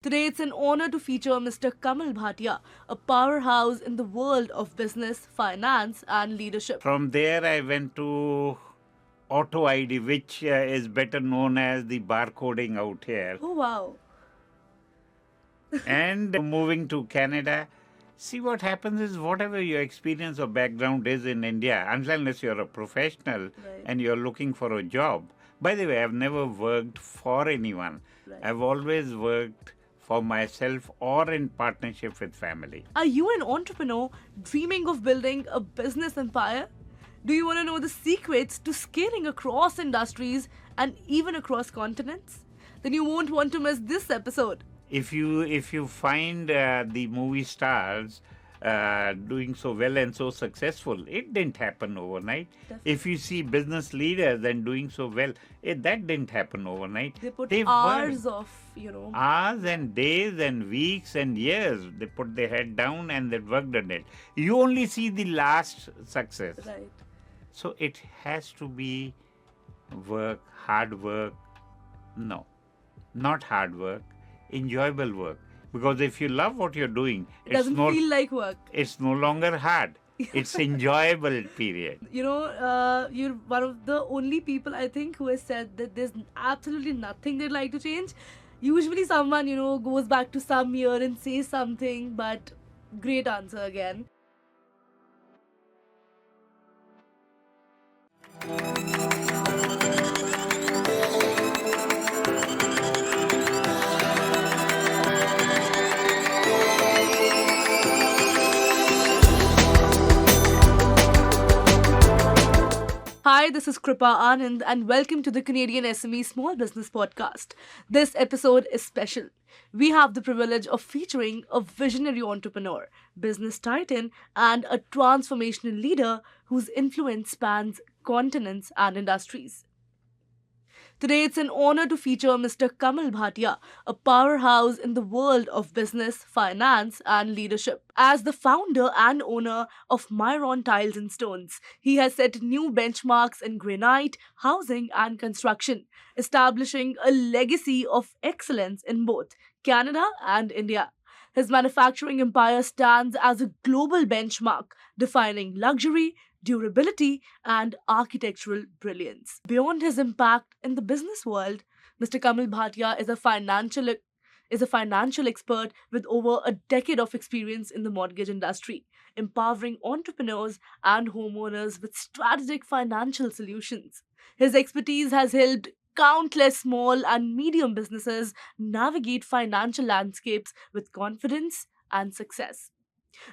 Today, it's an honor to feature Mr. Kamal Bhatia, a powerhouse in the world of business, finance, and leadership. From there, I went to Auto ID, which is better known as the barcoding out here. Oh, wow. And moving to Canada, see what happens is whatever your experience or background is in India, unless you're a professional Right. and you're looking for a job. By the way, I've never worked for anyone. Right. I've always worked for myself or in partnership with family. Are you an entrepreneur dreaming of building a business empire? Do you want to know the secrets to scaling across industries and even across continents? Then you won't want to miss this episode. If you find the movie stars doing so well and so successful, it didn't happen overnight. Definitely. If you see business leaders and doing so well, that didn't happen overnight. They put They've hours worked of. hours and days and weeks and years. They put their head down and they worked on it. You only see the last success. Right. So it has to be work, hard work. No, not hard work, enjoyable work. Because if you love what you're doing, It doesn't feel like work. it's no longer hard. It's enjoyable period. You're one of the only people I think who has said that there's absolutely nothing they'd like to change. Usually someone, goes back to some year and says something, but great answer again. Hi, this is Kripa Anand, and welcome to the Canadian SME Small Business Podcast. This episode is special. We have the privilege of featuring a visionary entrepreneur, business titan, and a transformational leader whose influence spans continents and industries. Today, it's an honor to feature Mr. Kamal Bhatia, a powerhouse in the world of business, finance, and leadership. As the founder and owner of Myron Tiles and Stones, he has set new benchmarks in granite, housing, and construction, establishing a legacy of excellence in both Canada and India. His manufacturing empire stands as a global benchmark, defining luxury, durability, and architectural brilliance. Beyond his impact in the business world, Mr. Kamal Bhatia is a financial expert with over a decade of experience in the mortgage industry, empowering entrepreneurs and homeowners with strategic financial solutions. His expertise has helped countless small and medium businesses navigate financial landscapes with confidence and success.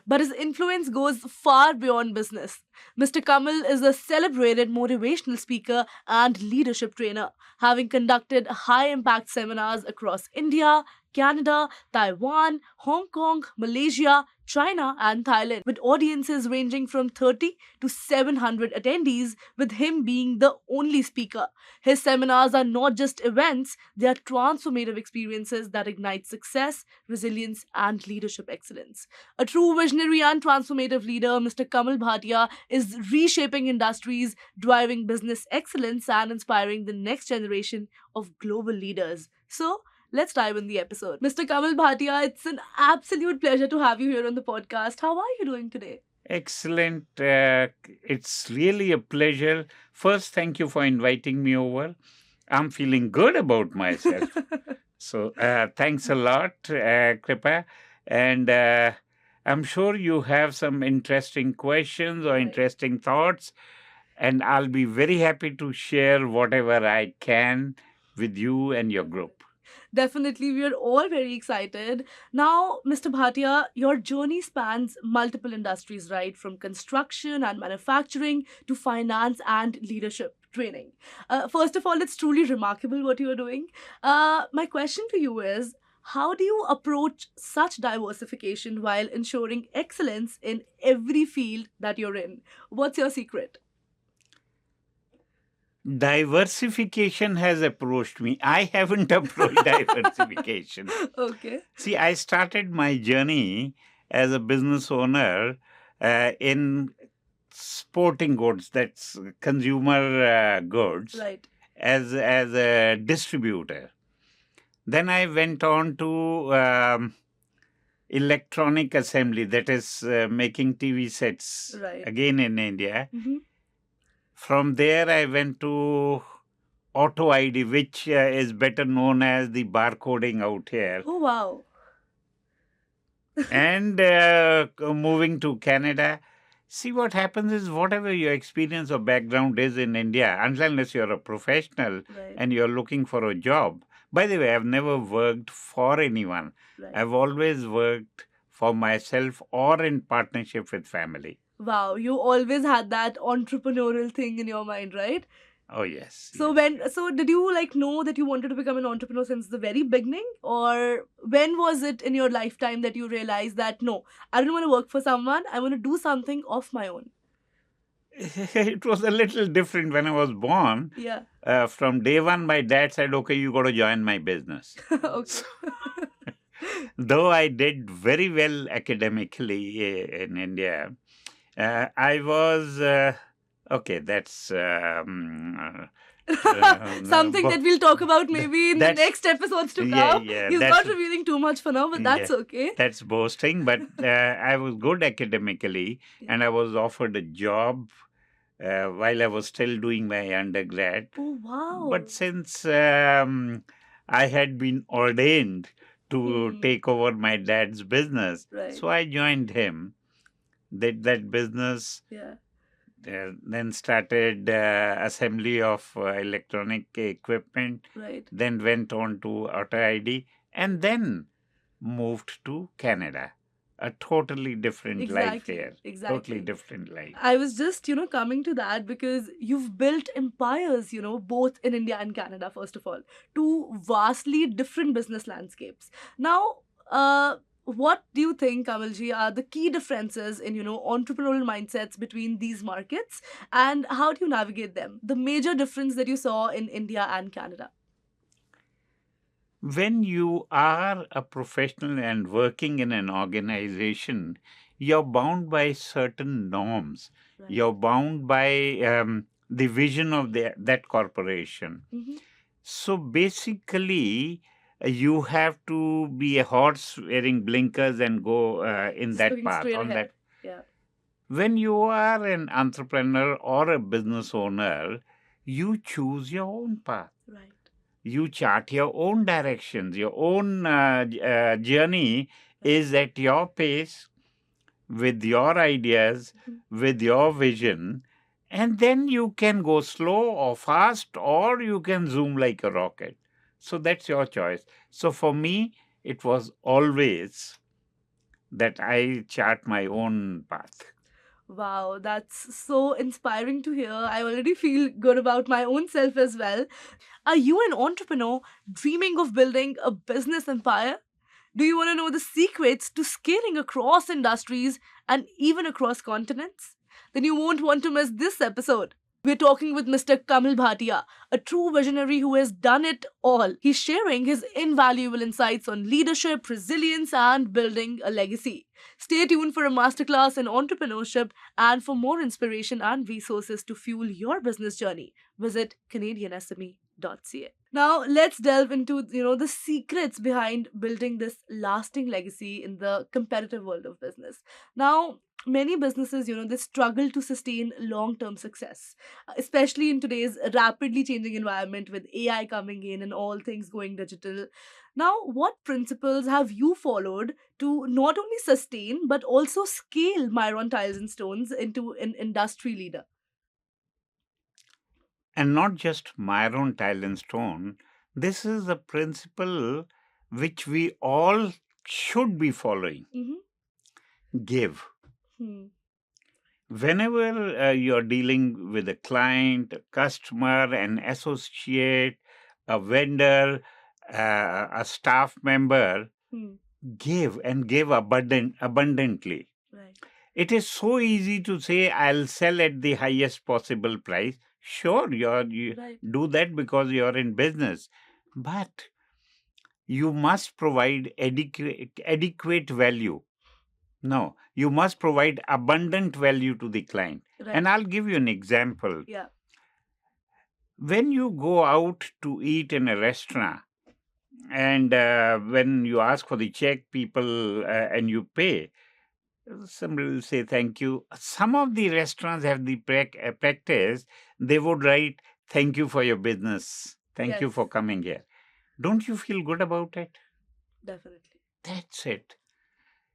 But his influence goes far beyond business. Mr. Kamal is a celebrated motivational speaker and leadership trainer, having conducted high impact seminars across India, Canada, Taiwan, Hong Kong, Malaysia, China, and Thailand, with audiences ranging from 30 to 700 attendees, with him being the only speaker. His seminars are not just events, they are transformative experiences that ignite success, resilience, and leadership excellence. A true visionary and transformative leader, Mr. Kamal Bhatia is reshaping industries, driving business excellence, and inspiring the next generation of global leaders. So, let's dive in the episode. Mr. Kamal Bhatia, it's an absolute pleasure to have you here on the podcast. How are you doing today? Excellent. It's really a pleasure. First, thank you for inviting me over. I'm feeling good about myself. So, thanks a lot, Kripa. And I'm sure you have some interesting questions or Right. interesting thoughts. And I'll be very happy to share whatever I can with you and your group. Definitely, we are all very excited. Now, Mr. Bhatia, your journey spans multiple industries, right? From construction and manufacturing to finance and leadership training. First of all, it's truly remarkable what you are doing. My question to you is, how do you approach such diversification while ensuring excellence in every field that you're in? What's your secret? Diversification has approached me. I haven't approached diversification. Okay. See, I started my journey as a business owner in sporting goods, that's consumer goods, Right. as a distributor. Then I went on to electronic assembly, that is making TV sets, Right. again in India. Mm-hmm. From there, I went to Auto ID, which is better known as the barcoding out here. Oh, wow. And moving to Canada. See, what happens is whatever your experience or background is in India, unless you're a professional Right. and you're looking for a job. By the way, I've never worked for anyone. Right. I've always worked for myself or in partnership with family. Wow, you always had that entrepreneurial thing in your mind, right? Oh, yes. So yes, when yes. so did you like know that you wanted to become an entrepreneur since the very beginning, or when was it in your lifetime that you realized that no, I don't want to work for someone, I want to do something of my own? It was a little different when I was born. Yeah. From day one, my dad said, okay, you got to join my business. Okay. Though I did very well academically in India, I was okay. That's Something that we'll talk about maybe in the that's next episodes to yeah, come. yeah. He's That's not revealing too much for now, but that's yeah, okay. that's boasting. But I was good academically, Yeah. and I was offered a job while I was still doing my undergrad. Oh, wow. But since I had been ordained to take over my dad's business, Right. so I joined him. Did that business, Yeah. then started assembly of electronic equipment, Right. then went on to Auto ID, and then moved to Canada. A totally different life Exactly. here. Totally Exactly. different life. I was just, coming to that because you've built empires, both in India and Canada, first of all, two vastly different business landscapes. Now, what do you think, Kamalji, are the key differences in, entrepreneurial mindsets between these markets, and how do you navigate them? The major difference that you saw in India and Canada. When you are a professional and working in an organization, you're bound by certain norms. Right. You're bound by the vision of that corporation. Mhm. So basically, you have to be a horse wearing blinkers and go in Just that looking path, straight on ahead. that. Yeah. When you are an entrepreneur or a business owner, you choose your own path. Right. You chart your own directions, your own journey is at your pace, with your ideas, with your vision, and then you can go slow or fast, or you can zoom like a rocket. So that's your choice. So for me, it was always that I chart my own path. Wow, that's so inspiring to hear. I already feel good about my own self as well. Are you an entrepreneur dreaming of building a business empire? Do you want to know the secrets to scaling across industries and even across continents? Then you won't want to miss this episode. We're talking with Mr. Kamal Bhatia, a true visionary who has done it all. He's sharing his invaluable insights on leadership, resilience, and building a legacy. Stay tuned for a masterclass in entrepreneurship, and for more inspiration and resources to fuel your business journey, visit CanadianSME.ca. Now let's delve into the secrets behind building this lasting legacy in the competitive world of business. Now, many businesses, they struggle to sustain long-term success, especially in today's rapidly changing environment with AI coming in and all things going digital. Now, what principles have you followed to not only sustain but also scale Myron Tiles and Stones into an industry leader? And not just Myron Tile and Stone, this is a principle which we all should be following. Give. Hmm. Whenever you're dealing with a client, a customer, an associate, a vendor, a staff member, Hmm. give and give abundantly. Right. It is so easy to say, I'll sell at the highest possible price. Sure, you Right. do that because you're in business. But you must provide adequate value. No, you must provide abundant value to the client. Right. And I'll give you an example. Yeah. When you go out to eat in a restaurant, And when you ask for the check, people and you pay, somebody will say thank you. Some of the restaurants have the practice, they would write, thank you for your business. Thank Yes, you for coming here. Don't you feel good about it? definitely. That's it.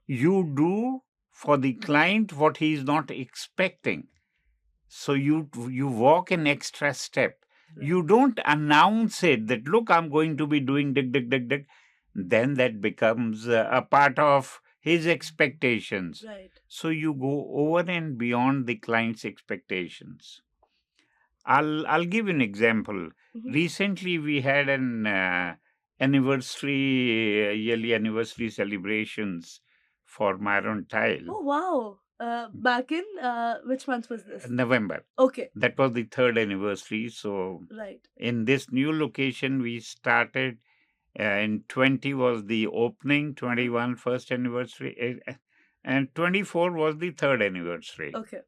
You do for the client what he is not expecting. So you walk an extra step. You Right. don't announce it that, look, I'm going to be doing dig, dig, dig, dig. Then that becomes a part of his expectations. Right. So you go over and beyond the client's expectations. I'll give you an example. Mhm. Recently, we had an anniversary, yearly anniversary celebrations for Myron Tile, Oh wow. Back in which month was this? November. Okay. That was the third anniversary. So Right. in this new location, we started in 20 was the opening, 21 first anniversary, and 24 was the third anniversary. Okay.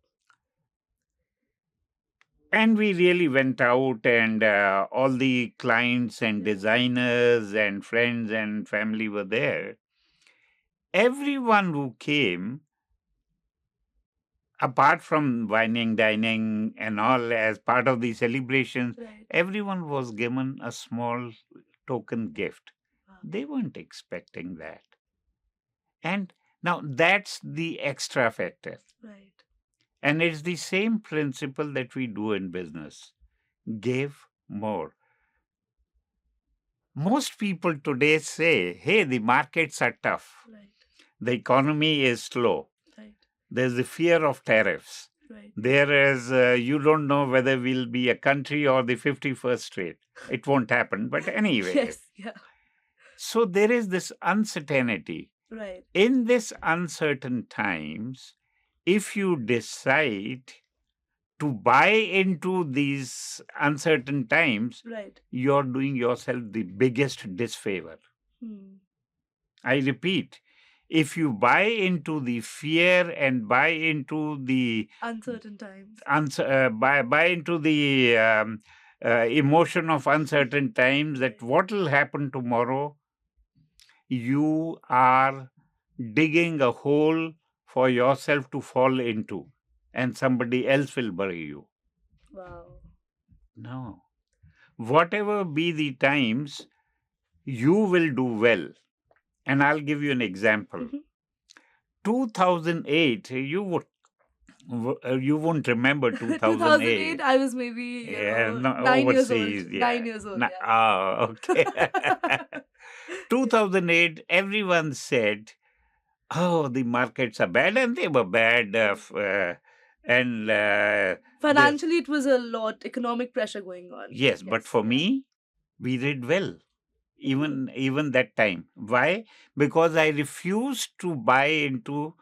And we really went out, and all the clients and Yes. designers and friends and family were there. Everyone who came, apart from wining, dining, and all as part of the celebrations, Right. everyone was given a small token gift. Wow. They weren't expecting that. And now that's the extra factor. Right. And it's the same principle that we do in business: give more. Most people today say, hey, the markets are tough, Right. the economy is slow, Right. there's the fear of tariffs. Right. There is, you don't know whether we'll be a country or the 51st state. It won't happen. But anyway, Yes. Yeah. so there is this uncertainty. Right. In this uncertain times, if you decide to buy into these uncertain times, Right. you're doing yourself the biggest disfavor. Hmm. I repeat, if you buy into the fear and buy into the Uncertain times. buy into the emotion of uncertain times, that Right. what will happen tomorrow, you are digging a hole for yourself to fall into, and somebody else will bury you. Wow. No. Whatever be the times, you will do well. And I'll give you an example. Mhm. 2008, you won't remember 2008, 2008. I was maybe, Yeah, no, 9 years old. overseas. Yeah. 9 years old, Okay. yeah. 2008, everyone said, oh, the markets are bad, and they were bad. Right. And the, Financially, it was a lot, economic pressure going on. yes, but Yes, for yeah. me, we did well. Mhm. Even that time. Why? Because I refused to buy into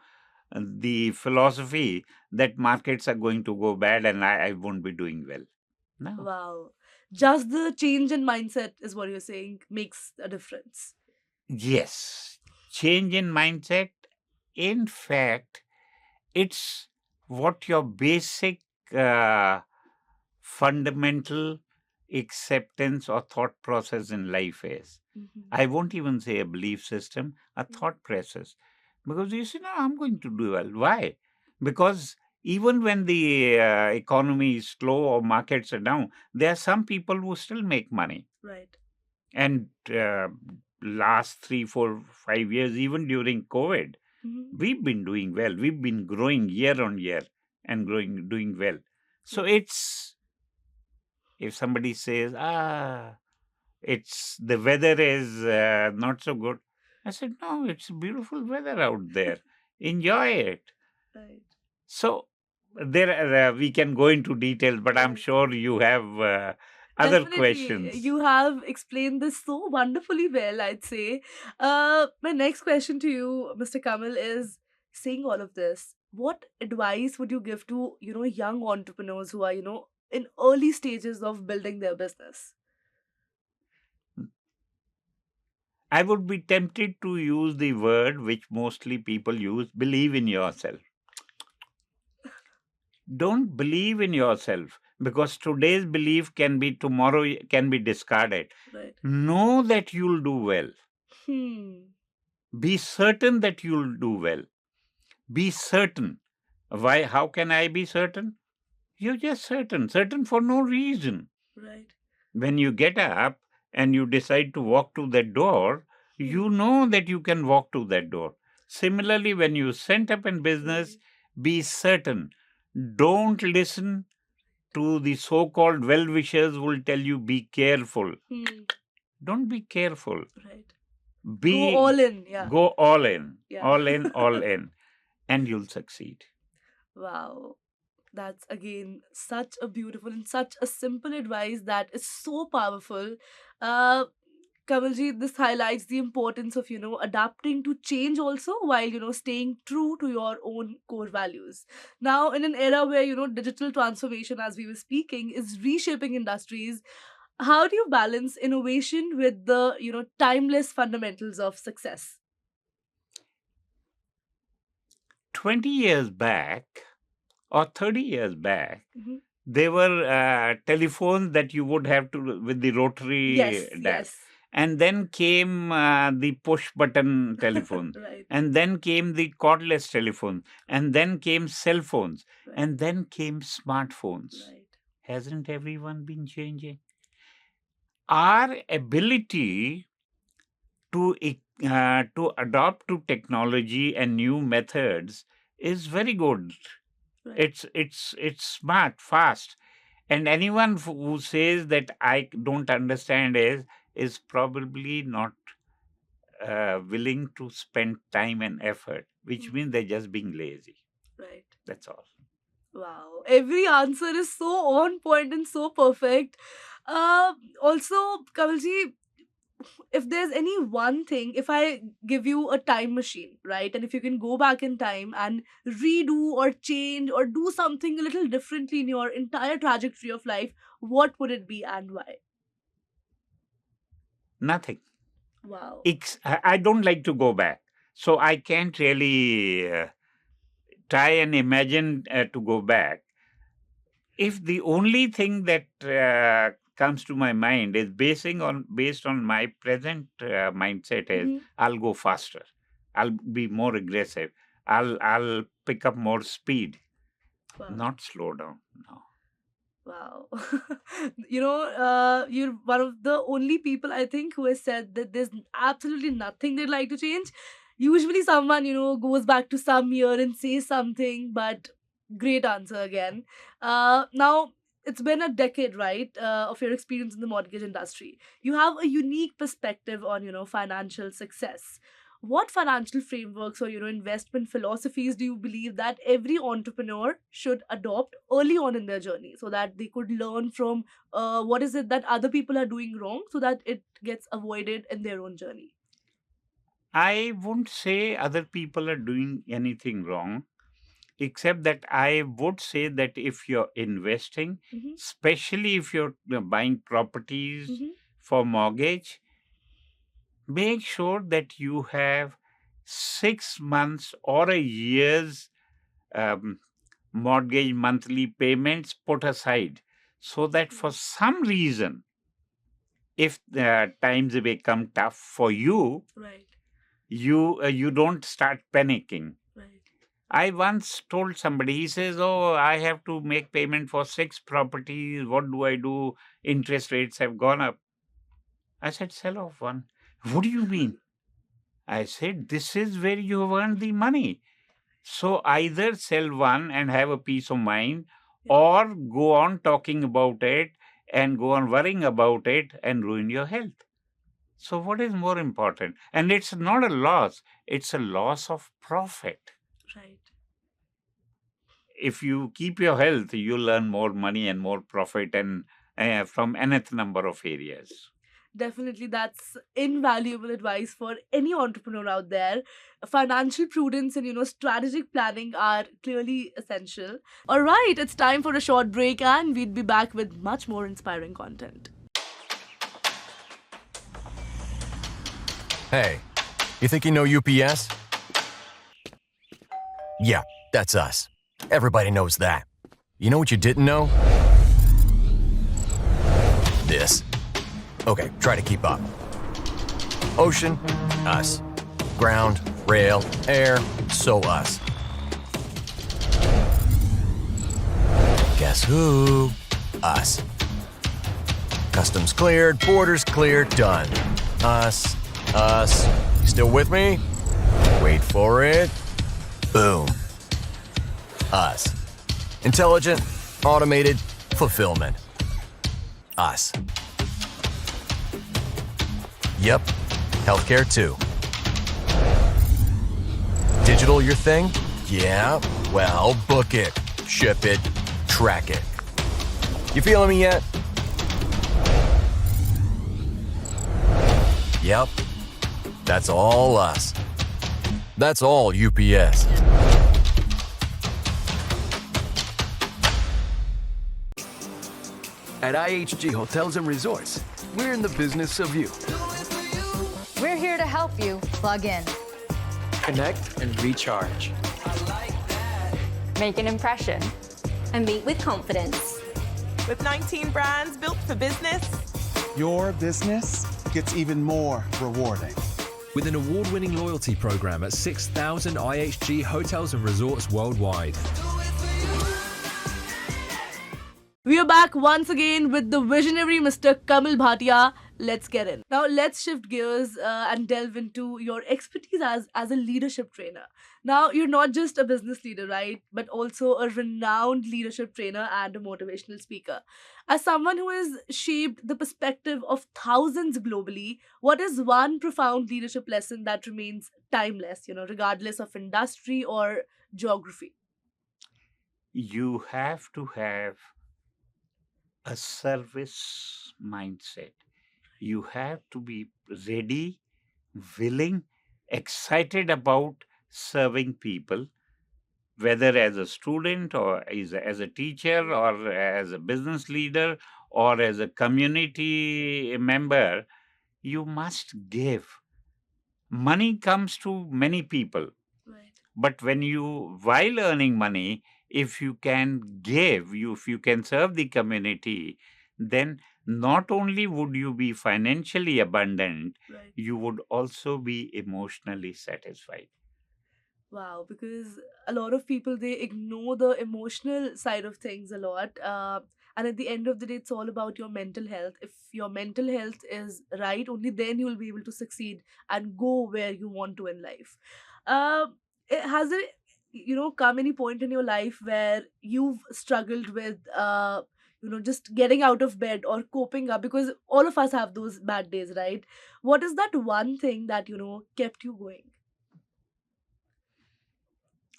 the philosophy that markets are going to go bad and I won't be doing well. No. Wow. Just the change in mindset is what you're saying makes a difference. Yes. Change in mindset. In fact, it's what your basic uh, fundamental acceptance or thought process in life is. Mhm. I won't even say a belief system, a thought process. Because you say, no, I'm going to do well. Why? Because even when the economy is slow or markets are down, there are some people who still make money. Right. And last 3, 4, 5 years, even during COVID, Mhm. we've been doing well. We've been growing year on year and doing well. So Yes. it's, if somebody says, it's the weather is not so good. I said, no, it's beautiful weather out there. Enjoy it. Right. So there, we can go into details, but I'm Yes. sure you have other Definitely. questions. You have explained this so wonderfully well, I'd say. My next question to you, Mr. Kamal, is saying all of this, what advice would you give to, young entrepreneurs who are, in early stages of building their business? I would be tempted to use the word which mostly people use: believe in yourself. Don't believe in yourself. because today's belief can be tomorrow can be discarded. Right. Know that you'll do well. Hmm. Be certain that you'll do well. Be certain. Why? How can I be certain? You're just certain. Certain for no reason. Right. When you get up and you decide to walk to that door, you know that you can walk to that door. Similarly, when you set up in business, be certain. Don't listen to the so-called well-wishers who will tell you be careful. Don't be careful. Right. Be Go all in. Yeah. Go all in. Yeah. All in, all in. And you'll succeed. Wow. That's again such a beautiful and such a simple advice that is so powerful. Uh, Kamalji, this highlights the importance of, adapting to change also while, staying true to your own core values. Now, in an era where, digital transformation, as we were speaking, is reshaping industries, how do you balance innovation with the, timeless fundamentals of success? 20 years back or 30 years back, Mhm. there were telephones that you would have to with the rotary Yes, dial. yes. And then came the push button telephone. Right. And then came the cordless telephone. And then came cell phones. Right. And then came smartphones. Right. Hasn't everyone been changing? Our ability to adopt to technology and new methods is very good. Right. It's smart, fast, and anyone who says that I don't understand is probably not willing to spend time and effort, which means they're just being lazy. Right. That's all. Wow. Every answer is so on point and so perfect. Also, Kamalji, if there's any one thing, if I give you a time machine, right, and if you can go back in time and redo or change or do something a little differently in your entire trajectory of life, what would it be and why? Nothing. Wow. I don't like to go back, so I can't really try and imagine to go back. If the only thing that comes to my mind is based on my present mindset is I'll go faster, I'll be more aggressive, I'll pick up more speed, Wow. not slow down. No. Wow. You're one of the only people I think who has said that there's absolutely nothing they'd like to change. Usually someone, goes back to some year and says something, but great answer again. Now, it's been a decade, right, of your experience in the mortgage industry. You have a unique perspective on, financial success. What financial frameworks or, investment philosophies do you believe that every entrepreneur should adopt early on in their journey so that they could learn from what is it that other people are doing wrong so that it gets avoided in their own journey? I won't say other people are doing anything wrong, except that I would say that if you're investing, especially if you're buying properties for mortgage, make sure that you have 6 months or a year's um, mortgage monthly payments put aside, so that for some reason, if times become tough for you, Right. you don't start panicking. Right. I once told somebody, he says, "Oh, I have to make payment for 6 properties. What do I do? Interest rates have gone up." I said, "Sell off one." "What do you mean?" I said, "This is where you have earned the money. So either sell one and have a peace of mind, or go on talking about it and go on worrying about it and ruin your health." So what is more important? And it's not a loss, it's a loss of profit. Right. If you keep your health, you'll earn more money and more profit, and from nth number of areas. Definitely, that's invaluable advice for any entrepreneur out there. Financial prudence and strategic planning are clearly essential. All right, it's time for a short break, and we'd be back with much more inspiring content. Hey, you think you know UPS? Yeah, that's us. Everybody knows that. You know what you didn't know? this. Okay, try to keep up. Ocean, us. Ground, rail, air, so us. Guess who? Us. Customs cleared, borders cleared, done. Us. You still with me? Wait for it. Boom. Us. Intelligent, automated, fulfillment. Us. Yep. Healthcare too. Digital your thing? Yeah. Well, book it, ship it, track it. You feeling me yet? Yep. That's all us. That's all UPS. At IHG Hotels and Resorts, we're in the business of you. We're here to help you plug in, Connect and recharge. make an impression, and meet with confidence. With 19 brands built for business, your business gets even more rewarding. With an award-winning loyalty program at 6,000 IHG hotels and resorts worldwide. We are back once again with the visionary Mr. Kamal Bhatia. Let's get in. Now, let's shift gears and delve into your expertise as a leadership trainer. Now, you're not just a business leader, right? But also a renowned leadership trainer and a motivational speaker. As someone who has shaped the perspective of thousands globally, what is one profound leadership lesson that remains timeless, regardless of industry or geography? You have to have a service mindset. You have to be ready, willing, excited about serving people, whether as a student or as a teacher or as a business leader or as a community member. You must give. Money comes to many people. Right. But while earning money, if you can give, if you can serve the community, then not only would you be financially abundant, Right. you would also be emotionally satisfied. Wow, because a lot of people, they ignore the emotional side of things a lot. And at the end of the day, it's all about your mental health. If your mental health is right, only then you will be able to succeed and go where you want to in life. Has there, come any point in your life where you've struggled with, just getting out of bed or coping up? Because all of us have those bad days, right? What is that one thing that, kept you going?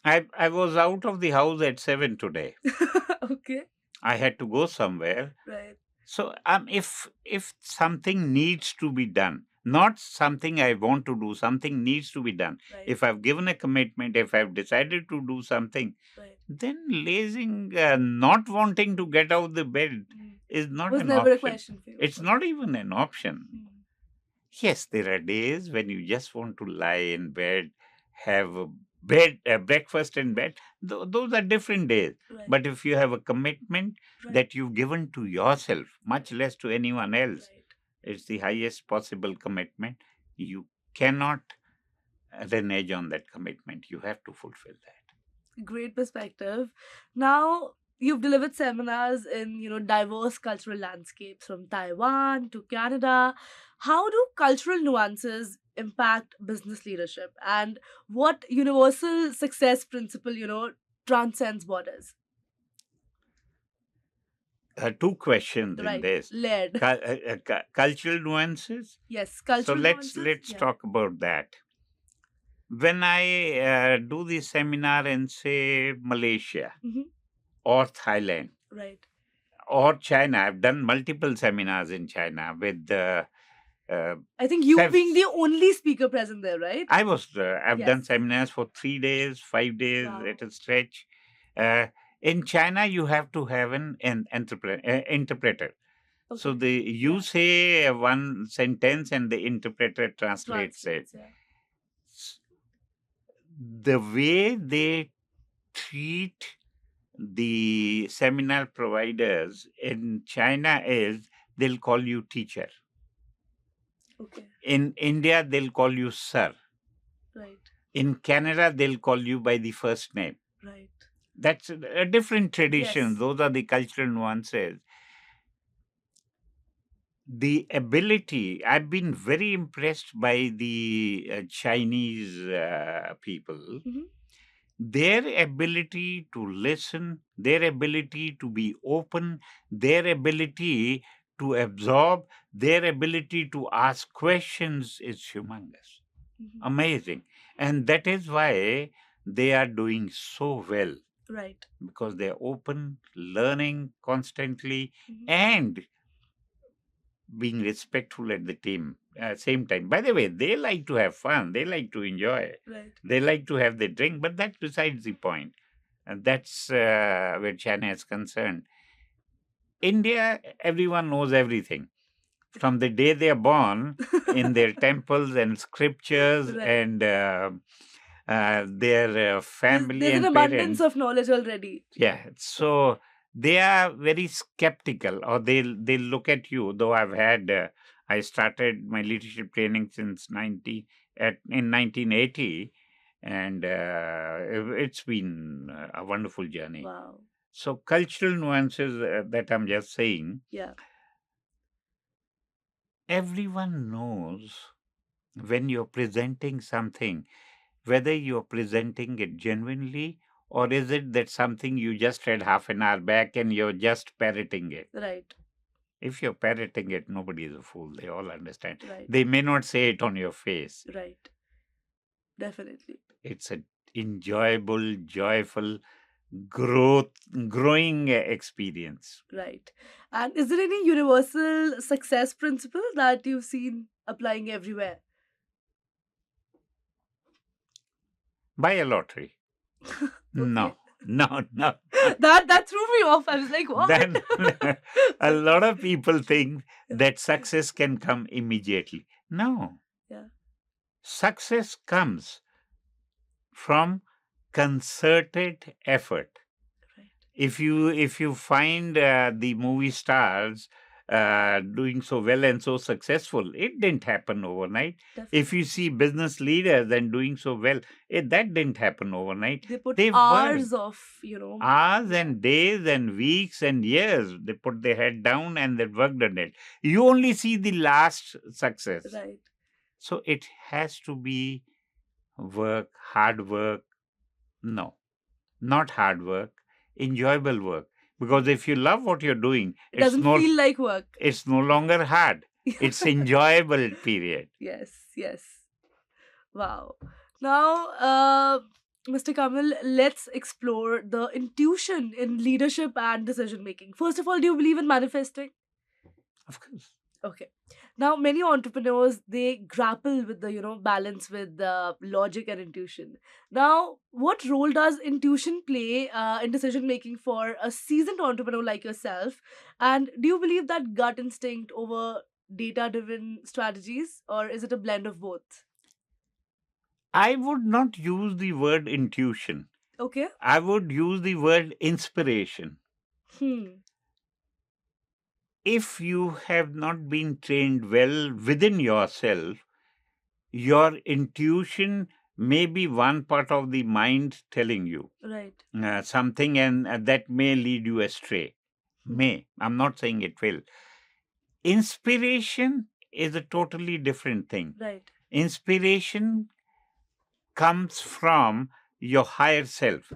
I was out of the house at 7 today. Okay. I had to go somewhere. Right. So if something needs to be done, not something I want to do, something needs to be done. Right. If I've given a commitment, if I've decided to do something, Right. then lazing, not wanting to get out of the bed is not Was an never option. a question for you. It's not even an option. Mm. Yes, there are days when you just want to lie in bed, have a breakfast in bed. Those are different days. Right. But if you have a commitment Right. that you've given to yourself, much less to anyone else, Right. it's the highest possible commitment. You cannot renege on that commitment. You have to fulfill that. Great perspective. Now, you've delivered seminars in, diverse cultural landscapes from Taiwan to Canada. How do cultural nuances impact business leadership? And what universal success principle, transcends borders? Two questions in Right. this. Led. Cultural nuances. Yes. So Cultural let's nuances. Yeah. talk about that. When I do the seminar in, say, Malaysia Mhm. or Thailand Right. or China, I've done multiple seminars in China with I think you Sev- being the only speaker present there, right? I've done Yes. seminars for 3 days, 5 days Wow. at a stretch. In China, you have to have an interpreter. So Okay. you say one sentence and the interpreter translates it. Translates, yeah. The way they treat the seminar providers in China is they'll call you teacher. Okay. In India, they'll call you sir. Right. In Canada, they'll call you by the first name. Right. That's a different tradition. Yes. Those are the cultural nuances. The ability, I've been very impressed by the Chinese people. Mhm. Their ability to listen, their ability to be open, their ability to absorb, their ability to ask questions is humongous. Mhm. Amazing. And that is why they are doing so well, Right. because they're open, learning constantly, Mhm. and being respectful at the same time. By the way, they like to have fun. They like to enjoy. Right. They like to have their drink, but that's besides the point. And that's where China is concerned. India, everyone knows everything. From the day they are born, in their temples and scriptures Right. and their family There's an and abundance parents. of knowledge already. Yeah. So they are very skeptical, or they look at you. Though I started my leadership training since in 1980, and it's been a wonderful journey. Wow. So cultural nuances that I'm just saying. Yeah. Everyone knows when you're presenting something, whether you're presenting it genuinely, or is it that something you just read half an hour back and you're just parroting it. Right. If you're parroting it, nobody is a fool. They all understand. Right. They may not say it on your face. Right. Definitely. It's an enjoyable, joyful, growing experience. Right. And is there any universal success principle that you've seen applying everywhere? Buy a lottery. No. That threw me off. I was like, what? Then a lot of people think that success can come immediately. No. Yeah. Success comes from concerted effort. Right. If you find the movie stars doing so well and so successful, it didn't happen overnight. Definitely. If you see business leaders and doing so well, that didn't happen overnight. They put They hours worked. of, Hours and days and weeks and years. They put their head down and they worked on it. You only see the last success. Right. So it has to be work, hard work. No, not hard work, enjoyable work. Because if you love what you're doing, It doesn't feel like work. It's no longer hard. It's enjoyable period. Yes. Wow. Now, Mr. Kamal, let's explore the intuition in leadership and decision making. First of all, do you believe in manifesting? Of course. Okay. Now, many entrepreneurs, they grapple with the, balance with the logic and intuition. Now, what role does intuition play in decision making for a seasoned entrepreneur like yourself? And do you believe that gut instinct over data-driven strategies, or is it a blend of both? I would not use the word intuition. Okay. I would use the word inspiration. If you have not been trained well within yourself, your intuition may be one part of the mind telling you something, and that may lead you astray. May. I'm not saying it will. Inspiration is a totally different thing. Right. Inspiration comes from your higher self,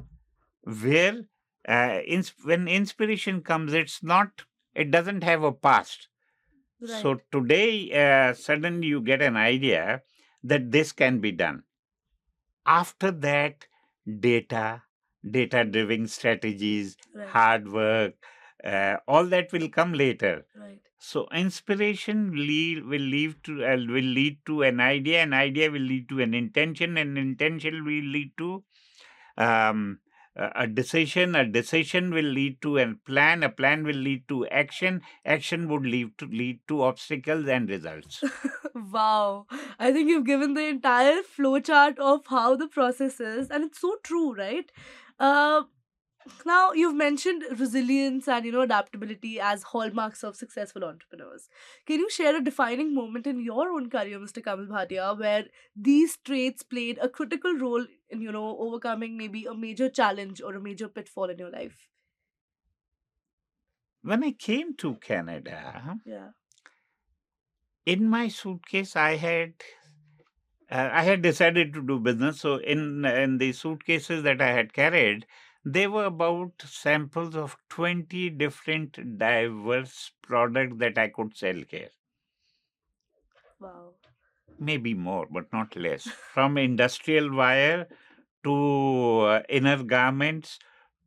where when inspiration comes, it doesn't have a past. Right. So today, suddenly you get an idea that this can be done. After that, data-driven strategies, hard work, all that will come later. Right. So inspiration will lead to an idea. An idea will lead to an intention. An intention will lead to a decision. A decision will lead to a plan. A plan will lead to action. Action would lead to obstacles and results. Wow. I think you've given the entire flowchart of how the process is, and it's so true, right? Now, you've mentioned resilience and adaptability as hallmarks of successful entrepreneurs. Can you share a defining moment in your own career, Mr. Kamal Bhatia, where these traits played a critical role in overcoming maybe a major challenge or a major pitfall in your life? When I came to Canada, Yeah. in my suitcase I had decided to do business. So in the suitcases that I had carried, there were about samples of 20 different diverse products that I could sell here. Wow. Maybe more, but not less. From industrial wire to inner garments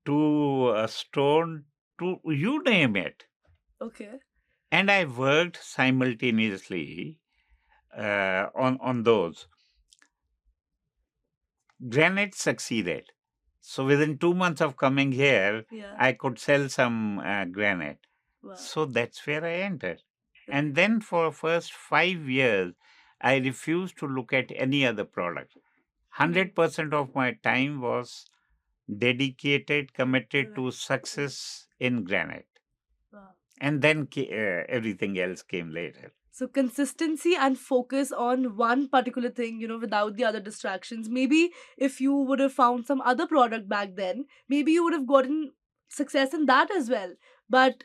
to stone to you name it. Okay. And I worked simultaneously on those. Granite succeeded. So within 2 months of coming here, Yeah. I could sell some granite. Wow. So that's where I entered. And then for first 5 years, I refused to look at any other product. 100% of my time was dedicated, committed to success in granite. Wow. And then everything else came later. So consistency and focus on one particular thing, without the other distractions. Maybe if you would have found some other product back then, maybe you would have gotten success in that as well. But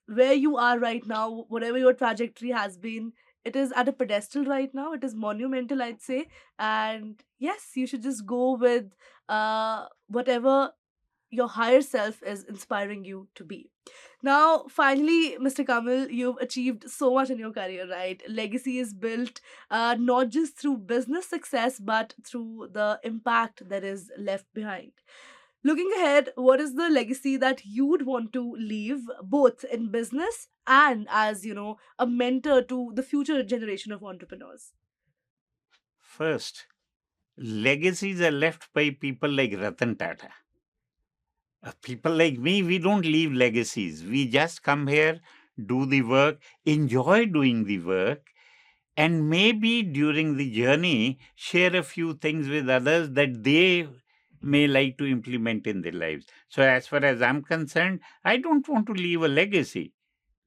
where you are right now, whatever your trajectory has been, it is at a pedestal right now. It is monumental, I'd say. And yes, you should just go with whatever your higher self is inspiring you to be. Now, finally, Mr. Kamal, you've achieved so much in your career, right? Legacy is built not just through business success, but through the impact that is left behind. Looking ahead, what is the legacy that you would want to leave, both in business and as, a mentor to the future generation of entrepreneurs? First, legacies are left by people like Ratan Tata. People like me, we don't leave legacies. We just come here, do the work, enjoy doing the work, and maybe during the journey, share a few things with others that they may like to implement in their lives. So, as far as I'm concerned, I don't want to leave a legacy.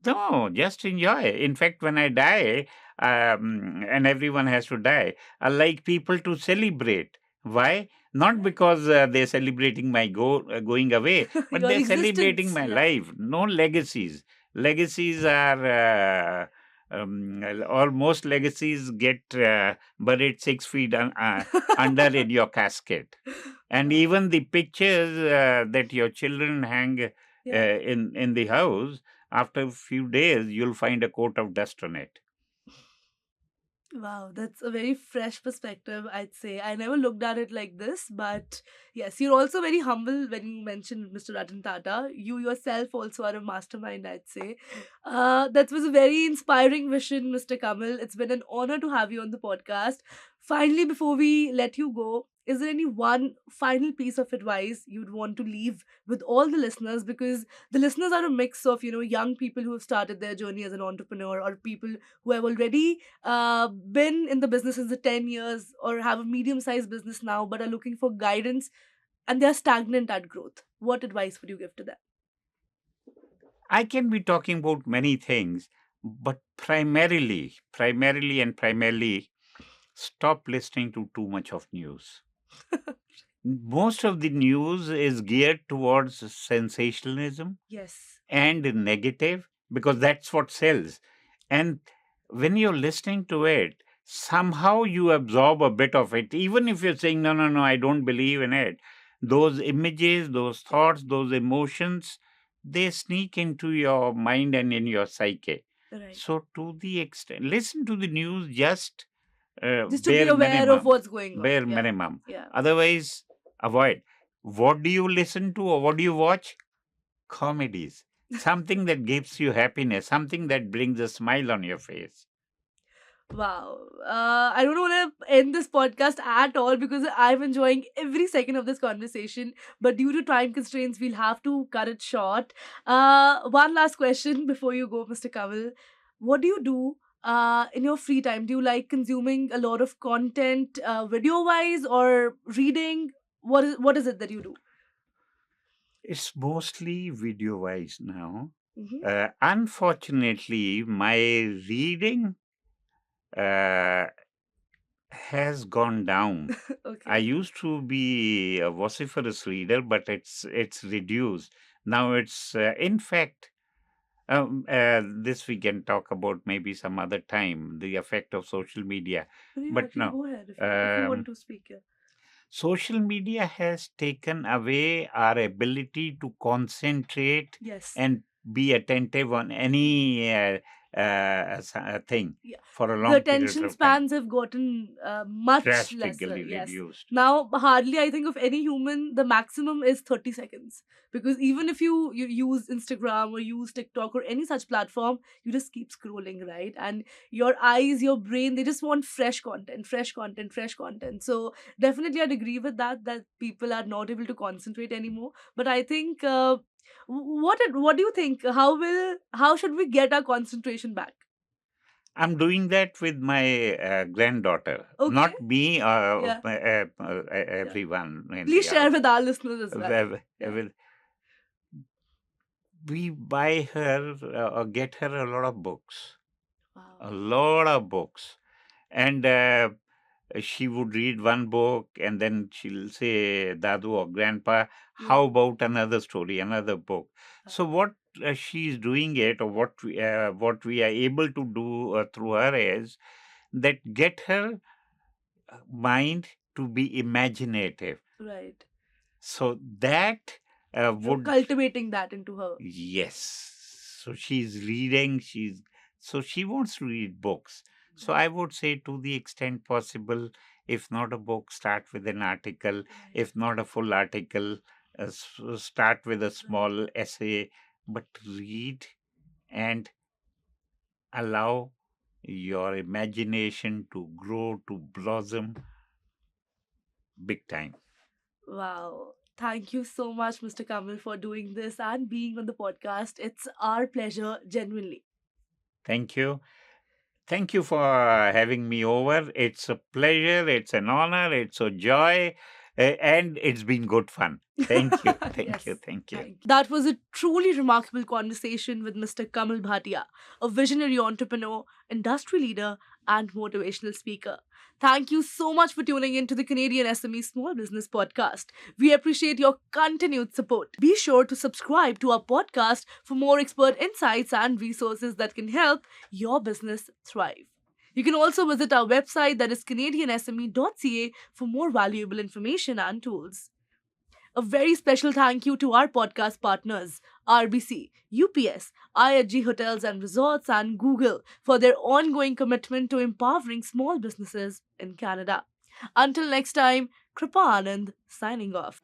No, just enjoy. In fact, when I die, and everyone has to die, I like people to celebrate. Why? Not because they're celebrating my going away, but Your they're celebrating existence. my Yeah. life. No legacies. Legacies are, or most legacies get buried 6 feet under in your casket. And even the pictures that your children hang Yeah. in the house, after a few days, you'll find a coat of dust on it. Wow, that's a very fresh perspective, I'd say. I never looked at it like this, but yes, you're also very humble when you mentioned Mr. Ratan Tata. You yourself also are a mastermind, I'd say. That was a very inspiring vision, Mr. Kamal. It's been an honor to have you on the podcast. Finally, before we let you go, is there any one final piece of advice you'd want to leave with all the listeners? Because the listeners are a mix of, young people who have started their journey as an entrepreneur, or people who have already been in the business since the 10 years, or have a medium sized business now but are looking for guidance and they're stagnant at growth. What advice would you give to them? I can be talking about many things, but primarily, stop listening to too much of news. Most of the news is geared towards sensationalism Yes. and negative, because that's what sells. And when you're listening to it, somehow you absorb a bit of it, even if you're saying, no, no, no, I don't believe in it. Those images, those thoughts, those emotions, they sneak into your mind and in your psyche. Right. So, to the extent, listen to the news just Just to be bare aware minimum, of what's going on. bare Yeah. minimum. Yeah. Otherwise, avoid. What do you listen to or what do you watch? Comedies. Something that gives you happiness, something that brings a smile on your face. Wow. I don't want to end this podcast at all because I'm enjoying every second of this conversation. But due to time constraints, we'll have to cut it short. One last question before you go, Mr. Kamal. What do you do in your free time? Do you like consuming a lot of content video wise or reading? What is it that you do? It's mostly video wise now. Mhm. Unfortunately, my reading uh, has gone down. I Okay. used to be a vociferous reader, but it's reduced. Now it's in fact this we can talk about maybe some other time, the effect of social media. Yeah, I But can no, go ahead if you want um, to speak. Yeah. social media has taken away our ability to concentrate Yes. and be attentive on any thing Yeah. for a The long period attention of time. spans have gotten much lesser. Drastically Yes. reduced. Now, hardly I think of any human, the maximum is 30 seconds. Because even if you use Instagram or use TikTok or any such platform, you just keep scrolling, right? And your eyes, your brain, they just want fresh content, fresh content, fresh content. So definitely I'd agree with that people are not able to concentrate anymore. But I think what do you think? How should we get our concentration back? I'm doing that with my granddaughter, Okay. not me, Yeah. Yeah. everyone in Please the share house. with our listeners as well. Well, Yeah. well, we buy her or get her a lot of books, a Wow. lot of books. And she would read one book and then she'll say, Dadu or Grandpa, Yeah. how about another story, another book? So Wow. what she's doing it, or what we are able to do through her is that get her mind to be imaginative. Right. So that You're would cultivating that into her. yes. So she's reading. So she wants to read books. So Right. I would say, to the extent possible, if not a book, start with an article. Right. If not a full article, start with a Right. small essay. But read and allow your imagination to grow, to blossom big time. Wow. Thank you so much, Mr. Kamal, for doing this and being on the podcast. It's our pleasure, genuinely. Thank you. Thank you for having me over. It's a pleasure. It's an honor. It's a joy. And it's been good fun. Thank you. Thank Yes. you. Thank you. That was a truly remarkable conversation with Mr. Kamal Bhatia, a visionary entrepreneur, industry leader, and motivational speaker. Thank you so much for tuning in to the Canadian SME Small Business Podcast. We appreciate your continued support. Be sure to subscribe to our podcast for more expert insights and resources that can help your business thrive. You can also visit our website, that is CanadianSME.ca, for more valuable information and tools. A very special thank you to our podcast partners, RBC, UPS, IHG Hotels and Resorts, and Google for their ongoing commitment to empowering small businesses in Canada. Until next time, Kripa Anand signing off.